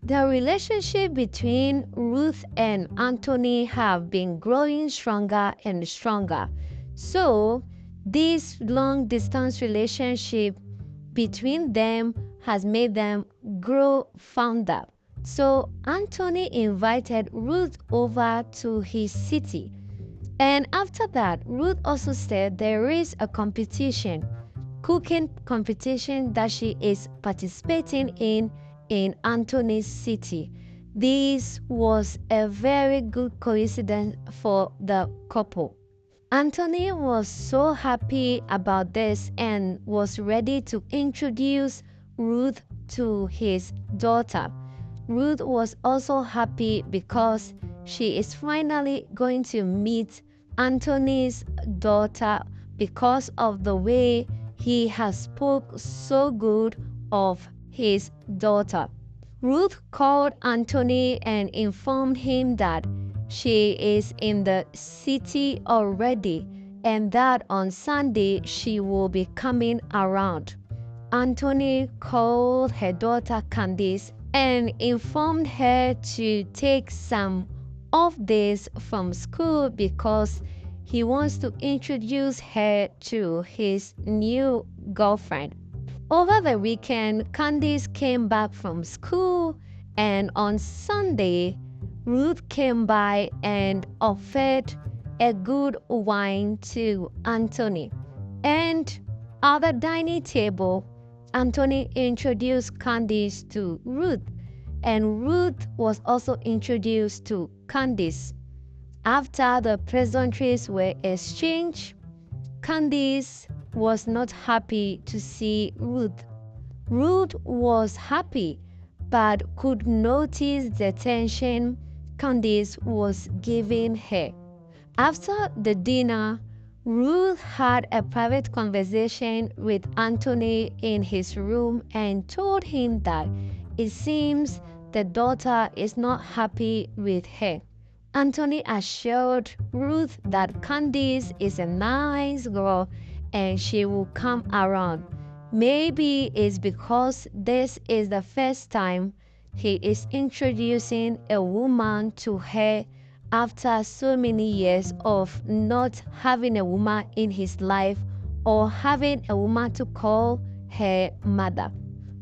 The relationship between Ruth and Anthony have been growing stronger and stronger. So, this long distance relationship between them has made them grow fonder. So, Anthony invited Ruth over to his city. And after that, Ruth also said there is a competition, cooking competition that she is participating in Anthony's city. This was a very good coincidence for the couple. Anthony was so happy about this and was ready to introduce Ruth to his daughter. Ruth was also happy because she is finally going to meet Anthony's daughter because of the way he has spoke so good of his daughter. Ruth called Anthony and informed him that she is in the city already and that on Sunday she will be coming around. Anthony called her daughter Candice and informed her to take some off days from school because he wants to introduce her to his new girlfriend. Over the weekend, Candice came back from school, and on Sunday, Ruth came by and offered a good wine to Anthony. And at the dining table, Anthony introduced Candice to Ruth, and Ruth was also introduced to Candice. After the pleasantries were exchanged, Candice was not happy to see Ruth. Ruth was happy but could notice the tension Candice was giving her. After the dinner, Ruth had a private conversation with Anthony in his room and told him that it seems the daughter is not happy with her. Anthony assured Ruth that Candice is a nice girl and she will come around. Maybe it's because this is the first time he is introducing a woman to her after so many years of not having a woman in his life or having a woman to call her mother.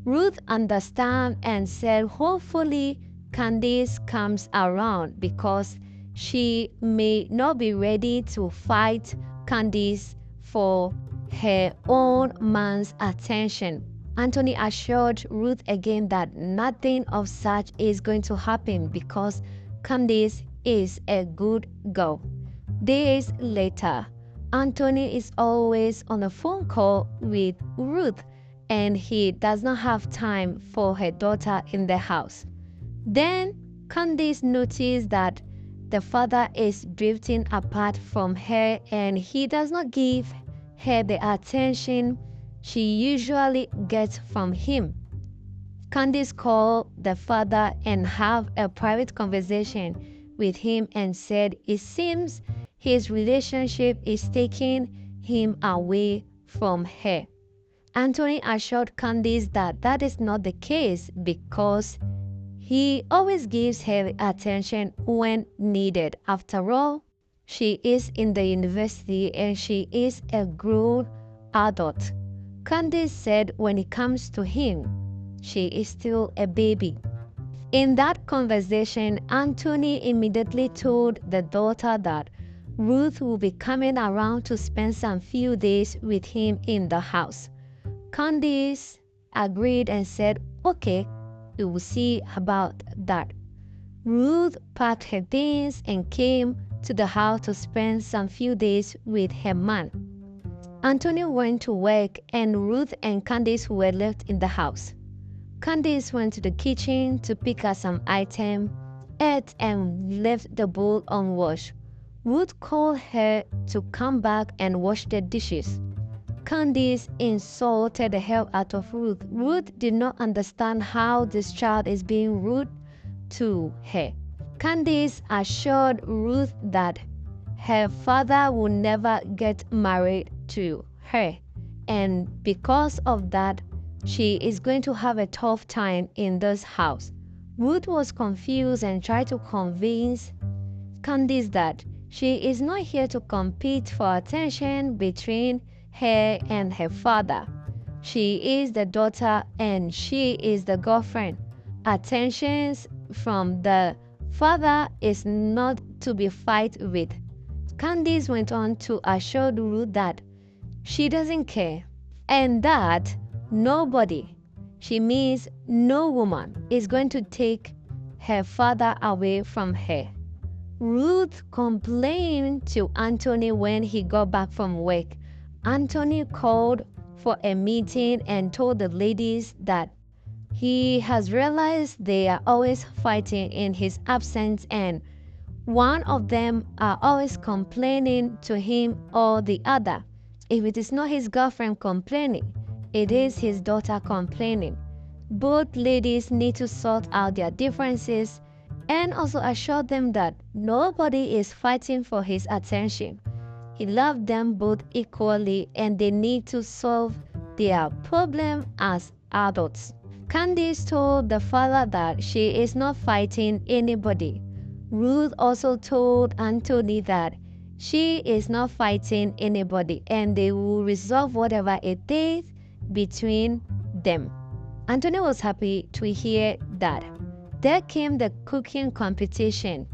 Ruth understood and said hopefully Candice comes around because she may not be ready to fight Candice for her own man's attention. Anthony assured Ruth again that nothing of such is going to happen because Candice is a good girl. Days later, Anthony is always on a phone call with Ruth and he does not have time for her daughter in the house. Then Candice noticed that the father is drifting apart from her and he does not give her the attention she usually gets from him. Candice called the father and have a private conversation with him and said it seems his relationship is taking him away from her. Anthony assured Candice that that is not the case because he always gives her attention when needed. After all, she is in the university and she is a grown adult. Candice said when it comes to him, she is still a baby. In that conversation, Anthony immediately told the daughter that Ruth will be coming around to spend some few days with him in the house. Candice agreed and said, okay, we will see about that. Ruth packed her things and came to the house to spend some few days with her man. Anthony went to work and Ruth and Candice were left in the house. Candice went to the kitchen to pick up some item, ate and left the bowl unwashed. Ruth called her to come back and wash the dishes. Candice insulted the hell out of Ruth. Ruth did not understand how this child is being rude to her. Candice assured Ruth that her father would never get married to her, and because of that, she is going to have a tough time in this house. Ruth was confused and tried to convince Candice that she is not here to compete for attention between her and her father. She is the daughter and she is the girlfriend. Attentions from the father is not to be fight with. Candice went on to assure Ruth that she doesn't care and that nobody, she means no woman, is going to take her father away from her. Ruth complained to Anthony when he got back from work. Anthony called for a meeting and told the ladies that he has realized they are always fighting in his absence and one of them are always complaining to him or the other. If it is not his girlfriend complaining, it is his daughter complaining. Both ladies need to sort out their differences and also assure them that nobody is fighting for his attention. He loved them both equally and they need to solve their problem as adults. Candice told the father that she is not fighting anybody. Ruth also told Anthony that she is not fighting anybody and they will resolve whatever it is between them. Anthony was happy to hear that. There came the cooking competition.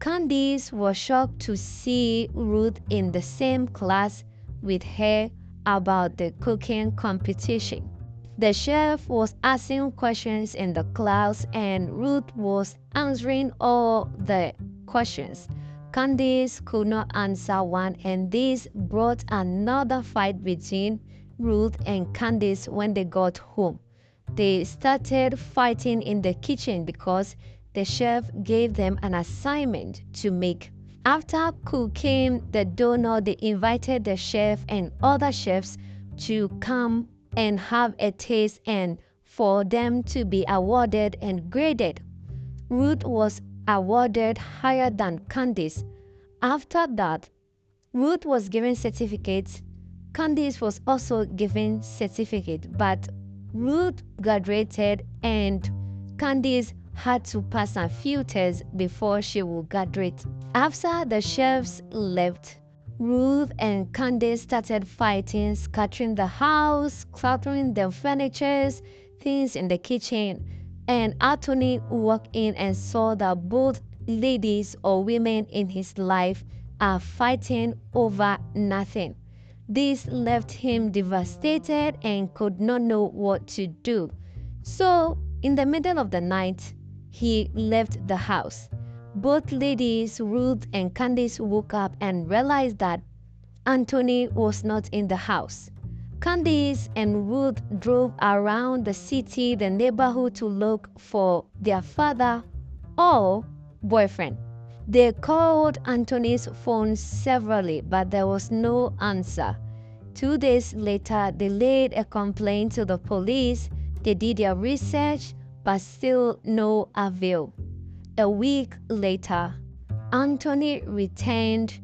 Candice was shocked to see Ruth in the same class with her about the cooking competition. The chef was asking questions in the class and Ruth was answering all the questions. Candice could not answer one and this brought another fight between Ruth and Candice when they got home. They started fighting in the kitchen because the chef gave them an assignment to make. After cooking the donut, they invited the chef and other chefs to come and have a taste and for them to be awarded and graded. Ruth was awarded higher than Candice. After that, Ruth was given certificates. Candice was also given certificate, but Ruth graduated and Candice had to pass a few tests before she would graduate. After the chefs left, Ruth and Candice started fighting, scattering the house, cluttering the furniture, things in the kitchen. And Anthony walked in and saw that both ladies or women in his life are fighting over nothing. This left him devastated and could not know what to do. So, in the middle of the night, he left the house. Both ladies, Ruth and Candice, woke up and realized that Anthony was not in the house. Candice and Ruth drove around the city, the neighborhood to look for their father or boyfriend. They called Anthony's phone severally, but there was no answer. 2 days later, they laid a complaint to the police. They did their research, but still no avail. A week later, Anthony returned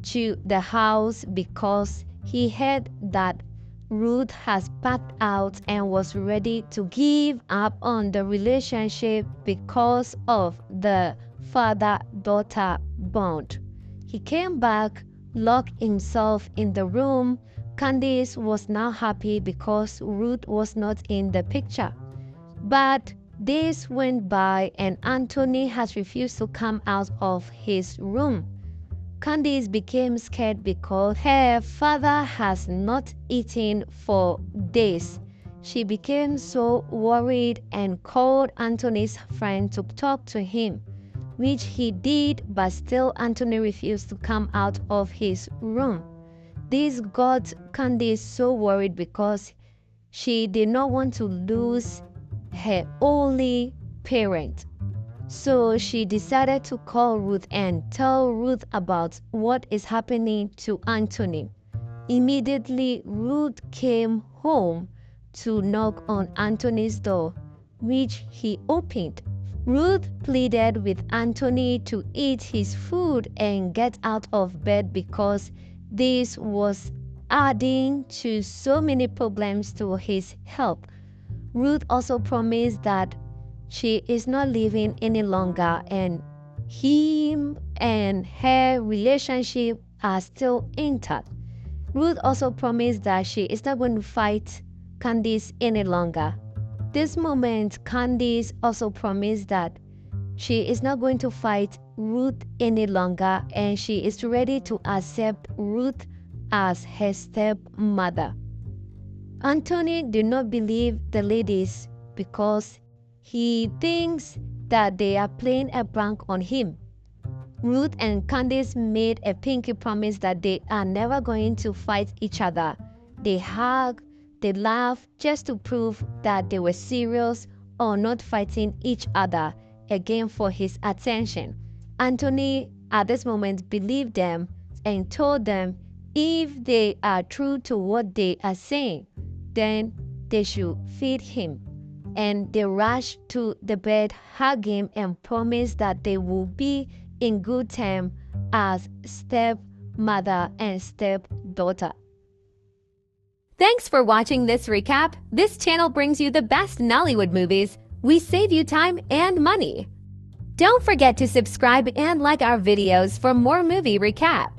to the house because he heard that Ruth has packed out and was ready to give up on the relationship because of the father-daughter bond. He came back, locked himself in the room. Candice was now happy because Ruth was not in the picture. But days went by and Anthony has refused to come out of his room. Candice became scared because her father has not eaten for days. She became so worried and called Anthony's friend to talk to him, which he did, but still Anthony refused to come out of his room. This got Candice so worried because she did not want to lose her only parent. So she decided to call Ruth and tell Ruth about what is happening to Anthony. Immediately, Ruth came home to knock on Anthony's door, which he opened. Ruth pleaded with Anthony to eat his food and get out of bed because this was adding to so many problems to his health. Ruth also promised that she is not living any longer, and him and her relationship are still intact. Ruth also promised that she is not going to fight Candice any longer. This moment, Candice also promised that she is not going to fight Ruth any longer, and she is ready to accept Ruth as her stepmother. Anthony did not believe the ladies because he thinks that they are playing a prank on him. Ruth and Candice made a pinky promise that they are never going to fight each other. They hug, they laugh just to prove that they were serious or not fighting each other again for his attention. Anthony at this moment believed them and told them if they are true to what they are saying, then they should feed him. And they rushed to the bed, hug him, and promised that they will be in good terms as stepmother and stepdaughter. Thanks for watching this recap. This channel brings you the best Nollywood movies. We save you time and money. Don't forget to subscribe and like our videos for more movie recap.